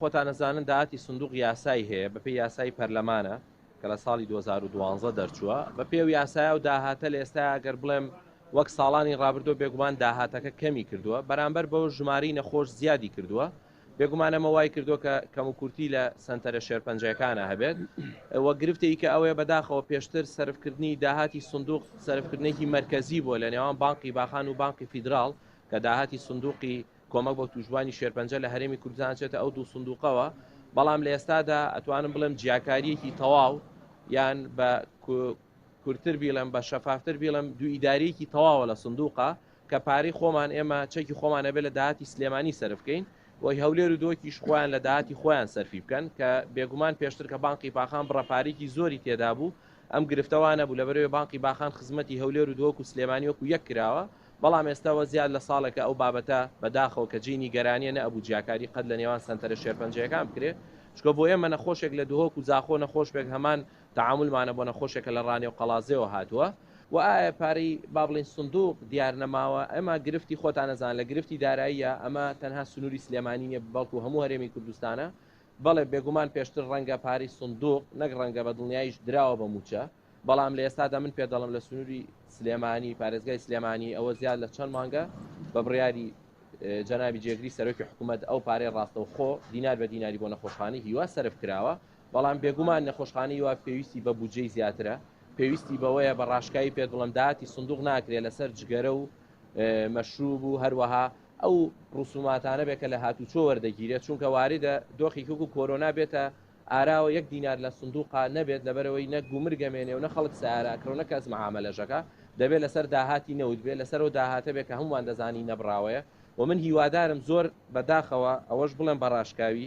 خۆتان نەزانن داهاتی سندوق یاسایی هەیە بەپێی یاسای پەرلەمانە کە لە ساڵی 2012 دەرچووە بە پێی یاسایە و داهاتە لە ئێستا ئەگەر بڵێم وەک ساڵانی ڕابردوو بێگومان داهاتەکە کەمی کردووە بەرامبەر بەو ژماری نەخۆش زیادی کردووە بێگومانەمە وای کردووە کە کەم و کورتی لە سنتەرە شێرپەنجەکانە هەبێت وە گرفتەی کە ئەوەیە بەداخەوە پێشتر سەرفکردنی داهاتی سندوق سەرفکردنێکی مرکزی بووە لە نێوان بانقی باخان و بانقی فیدراڵ کە داهاتی سندوقی کۆمەک بۆ توژبانی شێرپەنجە لە هەرێمی کوردستان چێتە ئەو دوو سندوقەوە بەڵام لە ئێستادا ئەتوانم بڵێم جیاکاریەکی تەواو یان بە کورتتر بیڵم بە شەفافتر بیڵم دوو ئیدارەیەکی تەواوە لە سندوقە کە پارەی خۆمان ئێمە چەکی خۆمانە بێت لە داهاتی سلێمانی سەرفکەین وی هەولێر و دۆکیش خۆیان لە داهاتی خۆیان سەرفی بکەن کە بێگومان پێشتر کە بانقی باخان بڕەپارێکی زۆری تێدا بوو ئەم گرفتەوانە بوو لەبەرەوەی بانقی باخان خزمەتی هەولێر و دۆک و سلێمانی وەکو یەک کراوە بەڵام ئێستاوە زیاد لە ساڵێکە ئەو بابەتە بەداخەوە کە جینی گەرانیە نە ئەبوو جیاکاری قەت لە نێوان سنتەرە شێرپەنجەکان بکرێت چکە بۆ ئێمە نەخۆشێک لە دهۆک و زاخۆ نەخۆش بێک هەمان تعاملمانە بۆ نەخۆشێکە لە ڕانێ و قەڵازێەوە هاتووە و ئایا پارەی با بڵین سندوق دیار نەماوە ئەمە گرفتی خۆتان نەزان لە گرفتی داراییە ئەمە تەنها سنووری سلێمانی نیە بەڵکو هەموو هەرێمی کوردستانە بەڵێ بێگومان پێشتر ڕەنگە پارەی سندوق نەک ڕەنگە بە دڵنیاییش دراوە بە موچە بەڵام لە ئێستادا من پێ دەڵم لە سنووری سلێمانی پارێزگای سلێمانی ئەوە زیاد لە چەند مانگە بە بڕیاری جەنابی جێگری سەرۆکی حکوومەت ئەو پارەی ڕاستەوخۆ دینار بە دیناری بۆ نەخۆشخانەی هیوا سەرف کراوە بەڵام بێگومان نەخۆشخانەی وا پێویستی بە بودجەی زیاترە پێویستی بەوەیە بە ڕاشکایی پێ دڵم داهاتی سندوق ناکرێت لەسەر جگەرە و مەشروب و هەروەها ئەو ڕوسوماتانە بێکە لە هاتوچۆ وەردەگیرێت چونکە واریدە دۆخی و کۆرۆنا بێتە ئاراوە یەک دینار لە سندوقا نەبێت لەبەرەوەی نە گومرگەمێنێ و نە خەڵک سیارەکڕۆ نە کەس مەعامەلەژەکە دەبێت لەسەر داهاتی نەوت بێت لەسەرەوە داهاتە بێت کە هەمووان دەزانی نەبراوەیە و من هیوادارم زۆر بەداخەوە ئەوەش بڵێم بە ڕاشکاوی